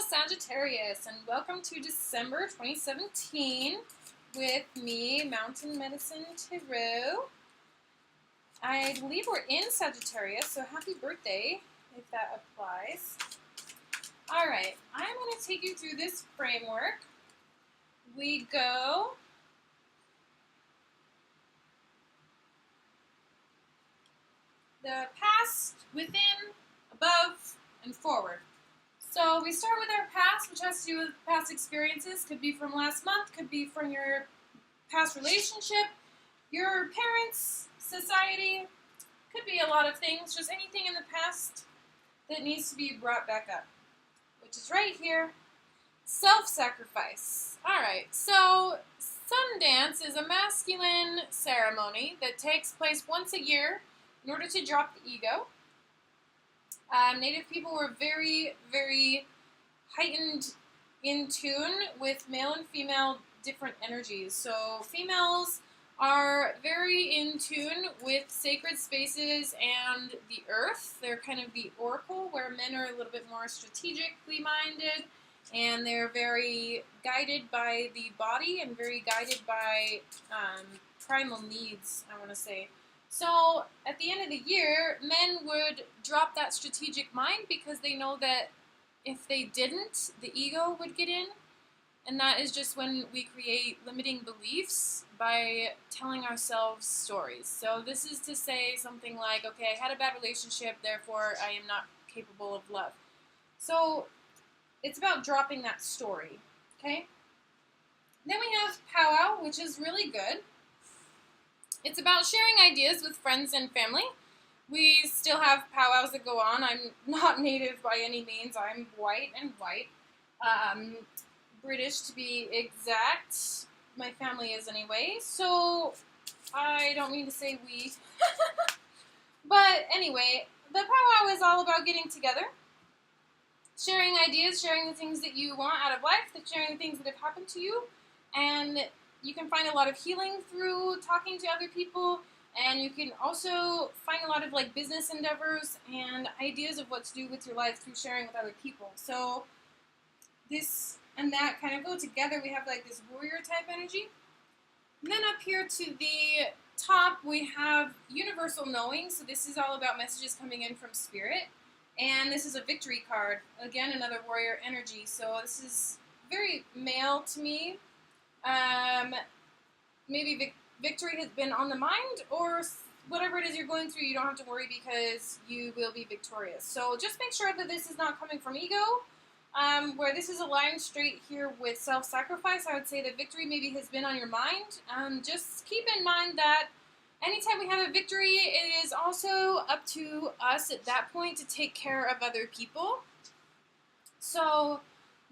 Sagittarius, and welcome to December 2017 with me, Mountain Medicine Tarot. I believe we're in Sagittarius, so happy birthday, if that applies. Alright, I'm going to take you through this framework. We go the past, within, above, and forward. So we start with our past, which has to do with past experiences. Could be from last month, could be from your past relationship, your parents, society, could be a lot of things, just anything in the past that needs to be brought back up, which is right here. Self-sacrifice. Alright, so Sundance is a masculine ceremony that takes place once a year in order to drop the ego. Native people were very, very heightened in tune with male and female different energies. So females are very in tune with sacred spaces and the earth. They're kind of the oracle, where men are a little bit more strategically minded, and they're very guided by the body and very guided by primal needs, I want to say. So at the end of the year, men would drop that strategic mind because they know that if they didn't, the ego would get in. And that is just when we create limiting beliefs by telling ourselves stories. So this is to say something like, okay, I had a bad relationship, therefore I am not capable of love. So it's about dropping that story, okay? Then we have powwow, which is really good. It's about sharing ideas with friends and family. We still have powwows that go on. I'm not native by any means. I'm white and white. British to be exact. My family is anyway. So I don't mean to say we. But anyway, the powwow is all about getting together, sharing ideas, sharing the things that you want out of life, sharing the things that have happened to you, and you can find a lot of healing through talking to other people, and you can also find a lot of like business endeavors and ideas of what to do with your life through sharing with other people. So this and that kind of go together. We have like this warrior type energy. And then up here to the top we have universal knowing. So this is all about messages coming in from spirit. And this is a victory card. Again, another warrior energy. So this is very male to me. Maybe victory has been on the mind, or whatever it is you're going through, you don't have to worry because you will be victorious. So just make sure that this is not coming from ego. Where this is aligned straight here with self-sacrifice, I would say that victory maybe has been on your mind. Just keep in mind that anytime we have a victory, it is also up to us at that point to take care of other people. So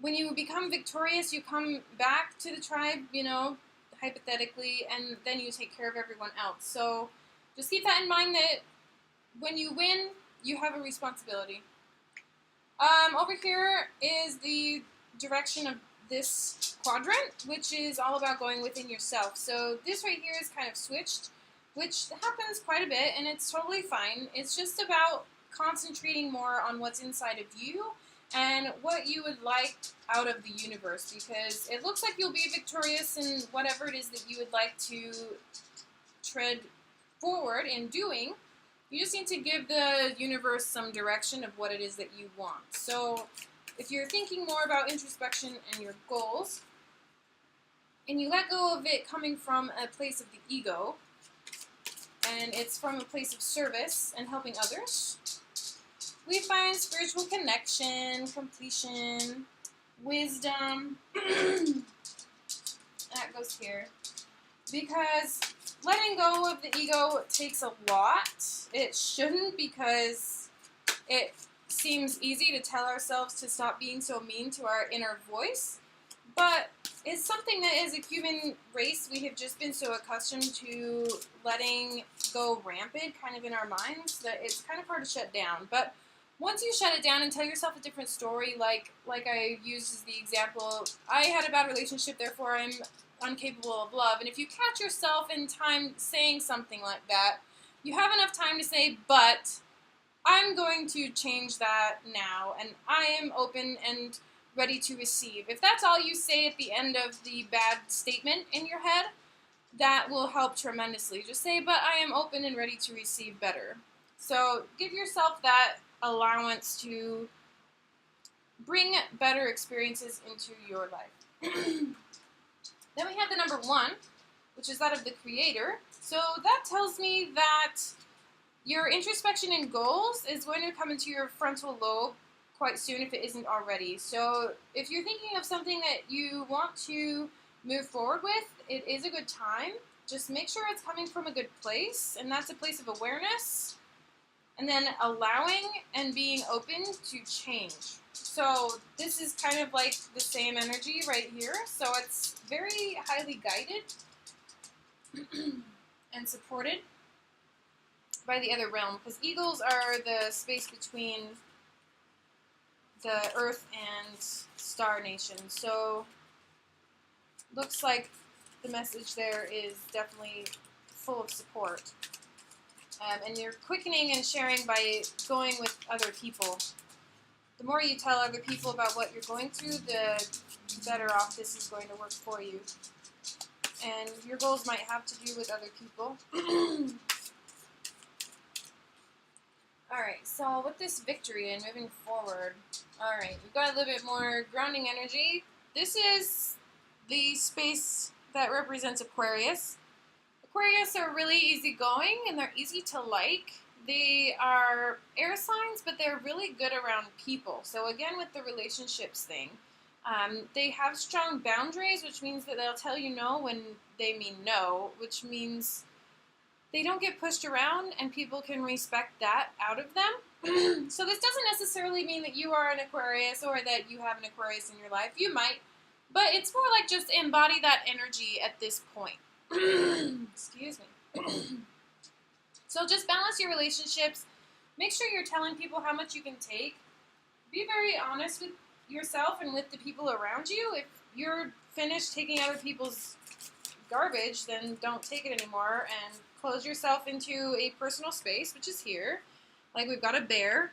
when you become victorious, you come back to the tribe, you know, hypothetically, and then you take care of everyone else. So just keep that in mind, that when you win, you have a responsibility. Over here is the direction of this quadrant, which is all about going within yourself. So this right here is kind of switched, which happens quite a bit, and it's totally fine. It's just about concentrating more on what's inside of you and what you would like out of the universe, because it looks like you'll be victorious in whatever it is that you would like to tread forward in doing. You just need to give the universe some direction of what it is that you want. So if you're thinking more about introspection and your goals, and you let go of it coming from a place of the ego, and it's from a place of service and helping others, we find spiritual connection, completion, wisdom. That goes here. Because letting go of the ego takes a lot. It shouldn't, because it seems easy to tell ourselves to stop being so mean to our inner voice. But it's something that as a human race, we have just been so accustomed to letting go rampant kind of in our minds that it's kind of hard to shut down. But once you shut it down and tell yourself a different story, like I used as the example, I had a bad relationship, therefore I'm incapable of love. And if you catch yourself in time saying something like that, you have enough time to say, but I'm going to change that now, and I am open and ready to receive. If that's all you say at the end of the bad statement in your head, that will help tremendously. Just say, but I am open and ready to receive better. So give yourself that allowance to bring better experiences into your life. Then we have the number 1, which is that of the creator. So that tells me that your introspection and goals is going to come into your frontal lobe quite soon if it isn't already. So if you're thinking of something that you want to move forward with, it is a good time. Just make sure it's coming from a good place, and that's a place of awareness, and then allowing and being open to change. So this is kind of like the same energy right here. So it's very highly guided and supported by the other realm, because eagles are the space between the earth and star nation. So looks like the message there is definitely full of support. And you're quickening and sharing by going with other people. The more you tell other people about what you're going through, the better off this is going to work for you. And your goals might have to do with other people. Alright, so with this victory and moving forward, alright, we've got a little bit more grounding energy. This is the space that represents Aquarius. Aquarius are really easygoing and they're easy to like. They are air signs, but they're really good around people. So again, with the relationships thing, they have strong boundaries, which means that they'll tell you no when they mean no, which means they don't get pushed around and people can respect that out of them. So this doesn't necessarily mean that you are an Aquarius or that you have an Aquarius in your life. You might, but it's more like just embody that energy at this point. Excuse me. So just balance your relationships. Make sure you're telling people how much you can take. Be very honest with yourself and with the people around you. If you're finished taking other people's garbage, then don't take it anymore and close yourself into a personal space, which is here. Like we've got a bear.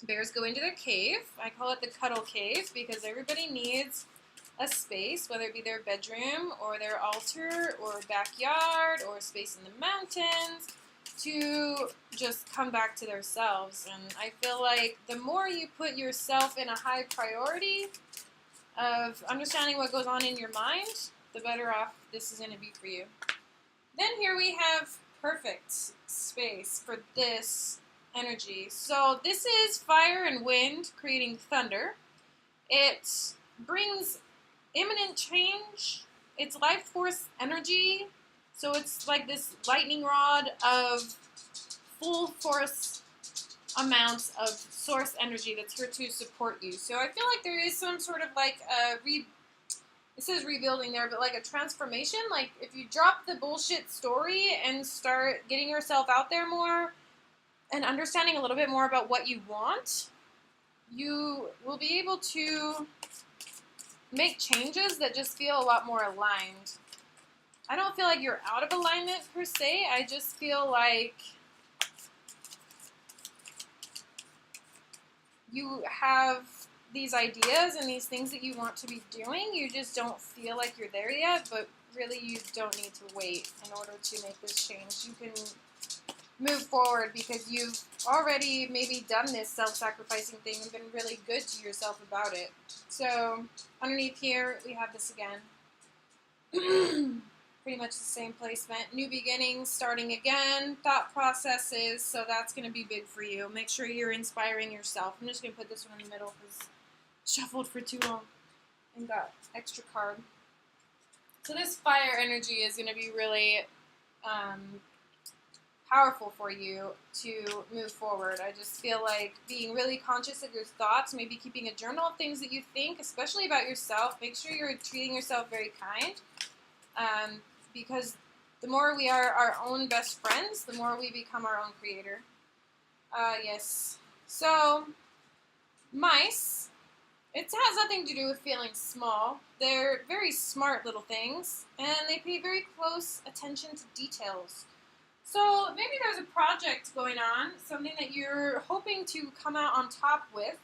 Bears go into their cave. I call it the cuddle cave because everybody needs a space, whether it be their bedroom or their altar or backyard or space in the mountains, to just come back to themselves. And I feel like the more you put yourself in a high priority of understanding what goes on in your mind, the better off this is going to be for you. Then here we have perfect space for this energy. So this is fire and wind creating thunder. It brings imminent change. It's life force energy. So it's like this lightning rod of full force amounts of source energy that's here to support you. So I feel like there is some sort of like a it says rebuilding there, but like a transformation. Like if you drop the bullshit story and start getting yourself out there more and understanding a little bit more about what you want, you will be able to make changes that just feel a lot more aligned. I don't feel like you're out of alignment per se. I just feel like you have these ideas and these things that you want to be doing. You just don't feel like you're there yet, but really you don't need to wait in order to make this change. You can move forward because you've already maybe done this self-sacrificing thing and been really good to yourself about it. So underneath here we have this again. Pretty much the same placement. New beginnings, starting again, thought processes, so that's going to be big for you. Make sure you're inspiring yourself. I'm just going to put this one in the middle because shuffled for too long and got extra card. So this fire energy is going to be really powerful for you to move forward. I just feel like being really conscious of your thoughts, maybe keeping a journal of things that you think, especially about yourself. Make sure you're treating yourself very kind. Because the more we are our own best friends, the more we become our own creator. Yes. So, mice, it has nothing to do with feeling small. They're very smart little things, and they pay very close attention to details. So, maybe there's a project going on, something that you're hoping to come out on top with,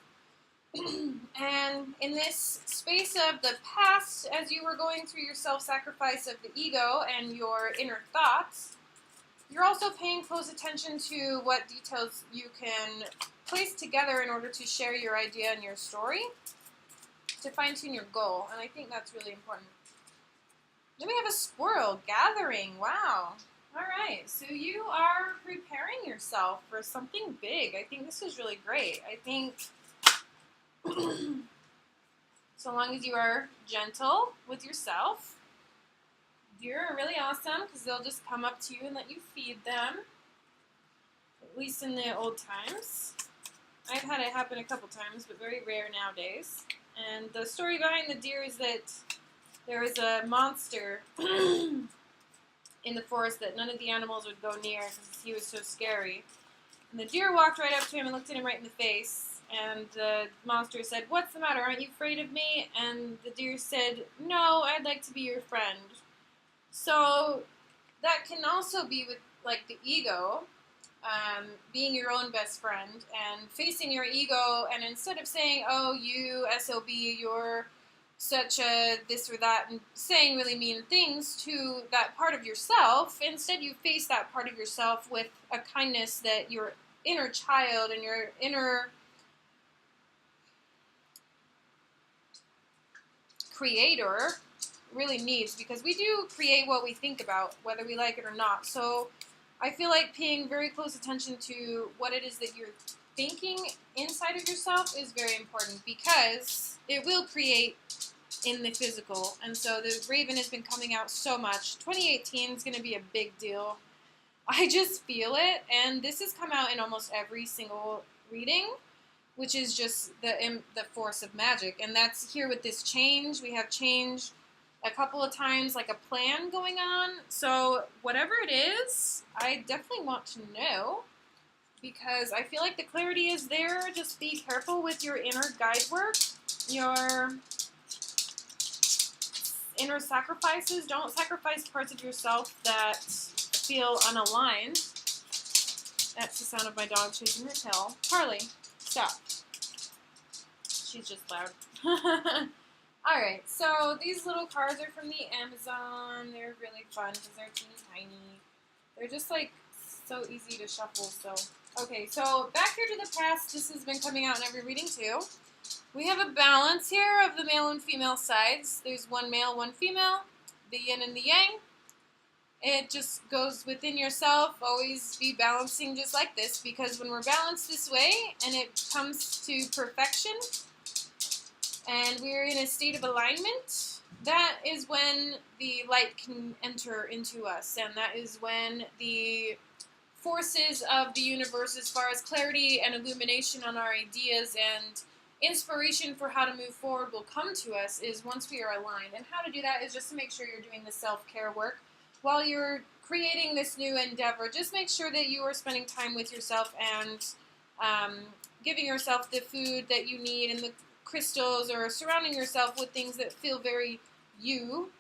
And in this space of the past, as you were going through your self-sacrifice of the ego and your inner thoughts, you're also paying close attention to what details you can place together in order to share your idea and your story to fine-tune your goal. And I think that's really important. Then we have a squirrel gathering. Wow. All right. So you are preparing yourself for something big. I think this is really great. I think so long as you are gentle with yourself, deer are really awesome because they'll just come up to you and let you feed them, at least in the old times. I've had it happen a couple times, but very rare nowadays. And the story behind the deer is that there was a monster in the forest that none of the animals would go near because he was so scary. And the deer walked right up to him and looked at him right in the face. And the monster said, "What's the matter? Aren't you afraid of me?" And the deer said, "No, I'd like to be your friend." So that can also be with like the ego, being your own best friend and facing your ego. And instead of saying, "Oh, you SOB, you're such a this or that," and saying really mean things to that part of yourself, instead you face that part of yourself with a kindness that your inner child and your inner creator really needs, because we do create what we think about, whether we like it or not. So I feel like paying very close attention to what it is that you're thinking inside of yourself is very important, because it will create in the physical. And so the Raven has been coming out so much. 2018 is going to be a big deal. I just feel it, and this has come out in almost every single reading, which is just the force of magic. And that's here with this change. We have change a couple of times, like a plan going on. So whatever it is, I definitely want to know, because I feel like the clarity is there. Just be careful with your inner guide work, your inner sacrifices. Don't sacrifice parts of yourself that feel unaligned. That's the sound of my dog chasing her tail. Harley, stop. She's just loud. Alright, so these little cards are from the Amazon. They're really fun because they're teeny tiny. They're just like so easy to shuffle. So okay, so back here to the past. This has been coming out in every reading too. We have a balance here of the male and female sides. There's one male, one female, the yin and the yang. It just goes within yourself. Always be balancing just like this, because when we're balanced this way and it comes to perfection and we're in a state of alignment, that is when the light can enter into us, and that is when the forces of the universe, as far as clarity and illumination on our ideas and inspiration for how to move forward, will come to us, is once we are aligned. And how to do that is just to make sure you're doing the self-care work while you're creating this new endeavor. Just make sure that you are spending time with yourself and giving yourself the food that you need and the crystals, or surrounding yourself with things that feel very you,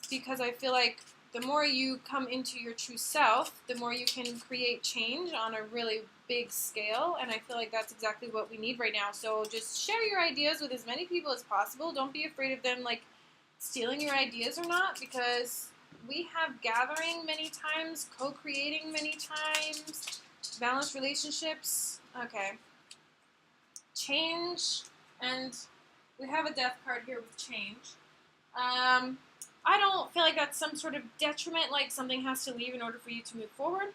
because I feel like the more you come into your true self, the more you can create change on a really big scale, and I feel like that's exactly what we need right now. So just share your ideas with as many people as possible. Don't be afraid of them like stealing your ideas or not, because we have gathering many times, co-creating many times, balanced relationships. Okay. Change, and we have a death card here with change. I don't feel like that's some sort of detriment, like something has to leave in order for you to move forward.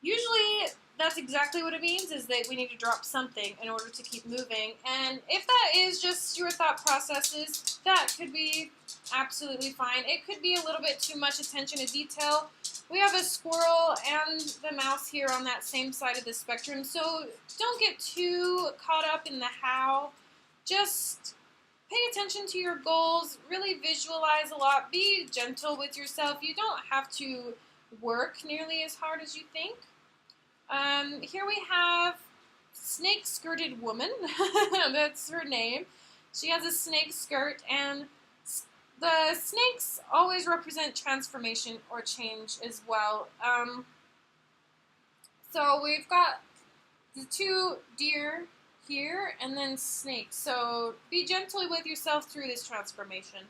Usually that's exactly what it means, is that we need to drop something in order to keep moving. And if that is just your thought processes, that could be absolutely fine. It could be a little bit too much attention to detail. We have a squirrel and the mouse here on that same side of the spectrum, so don't get too caught up in the how. Just pay attention to your goals, really visualize a lot, be gentle with yourself. You don't have to work nearly as hard as you think. Here we have Snake-Skirted Woman. That's her name. She has a snake skirt, and the snakes always represent transformation or change as well. So we've got the two deer here, and then snake. So be gentle with yourself through this transformation.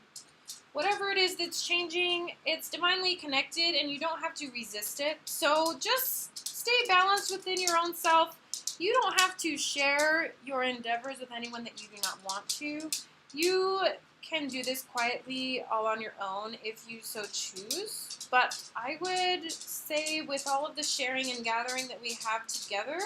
Whatever it is that's changing, it's divinely connected and you don't have to resist it. So just stay balanced within your own self. You don't have to share your endeavors with anyone that you do not want to. You can do this quietly all on your own if you so choose. But I would say with all of the sharing and gathering that we have together,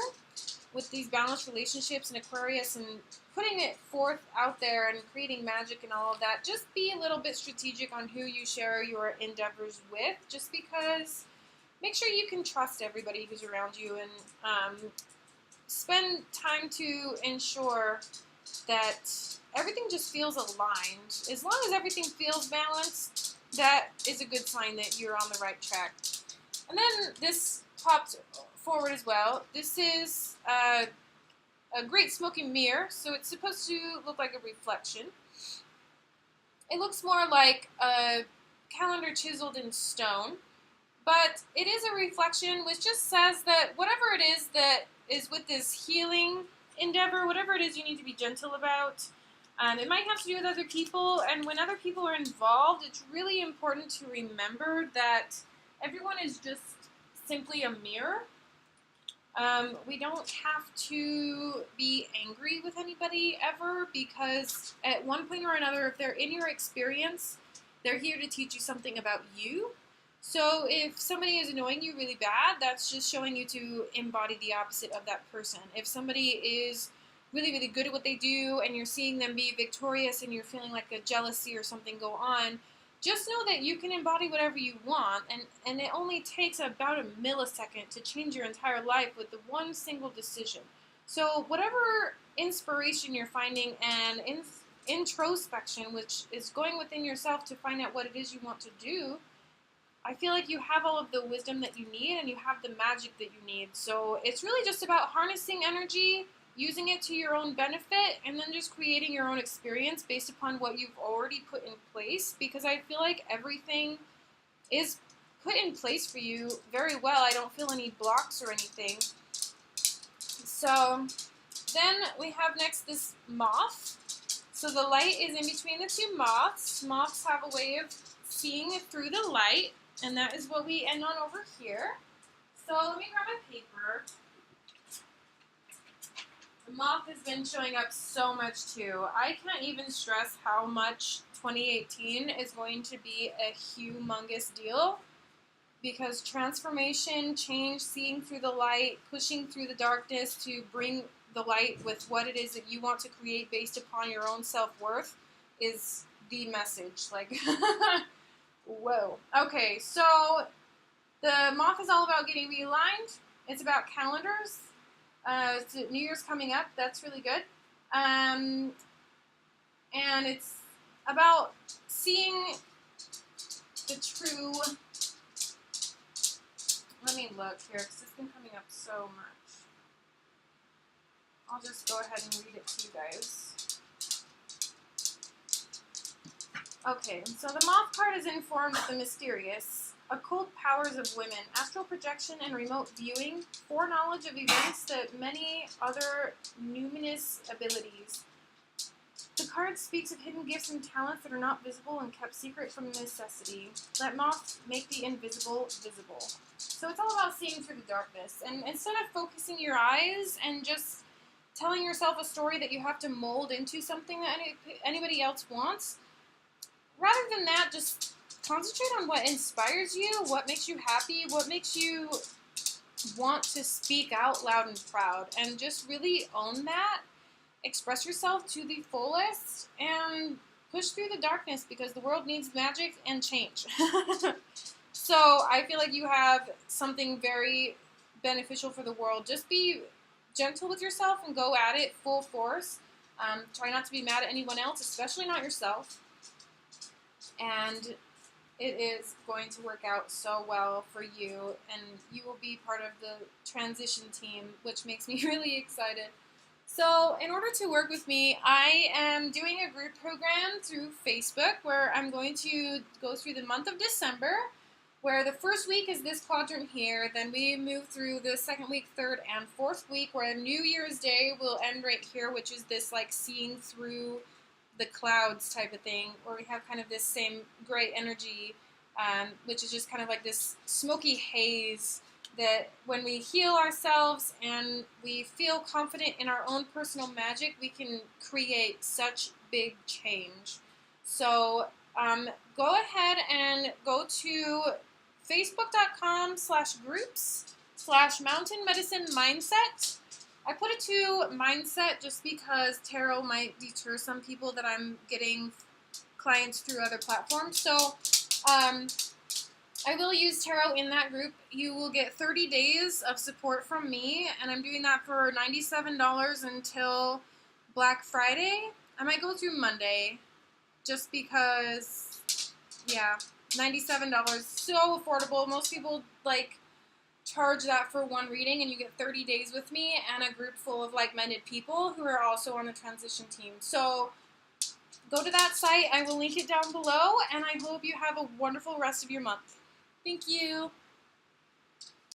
with these balanced relationships in Aquarius and putting it forth out there and creating magic and all of that, just be a little bit strategic on who you share your endeavors with, just because make sure you can trust everybody who's around you and spend time to ensure that everything just feels aligned. As long as everything feels balanced, that is a good sign that you're on the right track. And then this popped forward as well. This is a great smoking mirror, so it's supposed to look like a reflection. It looks more like a calendar chiseled in stone, but it is a reflection, which just says that whatever it is that is with this healing endeavor, whatever it is you need to be gentle about, it might have to do with other people, and when other people are involved, it's really important to remember that everyone is just simply a mirror. We don't have to be angry with anybody ever, because at one point or another, if they're in your experience, they're here to teach you something about you. So if somebody is annoying you really bad, that's just showing you to embody the opposite of that person. If somebody is really, really good at what they do and you're seeing them be victorious and you're feeling like a jealousy or something go on, just know that you can embody whatever you want, and it only takes about a millisecond to change your entire life with the one single decision. So whatever inspiration you're finding and introspection, which is going within yourself to find out what it is you want to do, I feel like you have all of the wisdom that you need and you have the magic that you need. So it's really just about harnessing energy, using it to your own benefit, and then just creating your own experience based upon what you've already put in place, because I feel like everything is put in place for you very well. I don't feel any blocks or anything. So then we have next this moth. So the light is in between the two moths. Moths have a way of seeing through the light, and that is what we end on over here. So let me grab my paper. The moth has been showing up so much too. I can't even stress how much 2018 is going to be a humongous deal, because transformation, change, seeing through the light, pushing through the darkness to bring the light with what it is that you want to create based upon your own self-worth is the message. Like, whoa. Okay, so the moth is all about getting realigned. It's about calendars. New Year's coming up. That's really good. And it's about seeing the true... Let me look here, because it's been coming up so much. I'll just go ahead and read it to you guys. Okay, so the moth card is informed of the mysterious, occult powers of women, astral projection and remote viewing, foreknowledge of events that many other numinous abilities. The card speaks of hidden gifts and talents that are not visible and kept secret from necessity. Let moths make the invisible visible. So it's all about seeing through the darkness. And instead of focusing your eyes and just telling yourself a story that you have to mold into something that anybody else wants, rather than that, just concentrate on what inspires you, what makes you happy, what makes you want to speak out loud and proud, and just really own that. Express yourself to the fullest and push through the darkness, because the world needs magic and change. So I feel like you have something very beneficial for the world. Just be gentle with yourself and go at it full force. Try not to be mad at anyone else, especially not yourself. And it is going to work out so well for you, and you will be part of the transition team, which makes me really excited. So in order to work with me, I am doing a group program through Facebook where I'm going to go through the month of December where the first week is this quadrant here, then we move through the second week, third, and fourth week, where New Year's Day will end right here, which is this like seeing through the clouds type of thing, where we have kind of this same gray energy, which is just kind of like this smoky haze that when we heal ourselves and we feel confident in our own personal magic, we can create such big change. So go ahead and go to facebook.com/groups/mountain medicine mindset. I put it to mindset just because tarot might deter some people that I'm getting clients through other platforms. So I will use tarot in that group. You will get 30 days of support from me, and I'm doing that for $97 until Black Friday. I might go through Monday just because, yeah, $97, so affordable. Most people charge that for one reading, and you get 30 days with me and a group full of like-minded people who are also on the transition team. So go to that site. I will link it down below, and I hope you have a wonderful rest of your month. Thank you.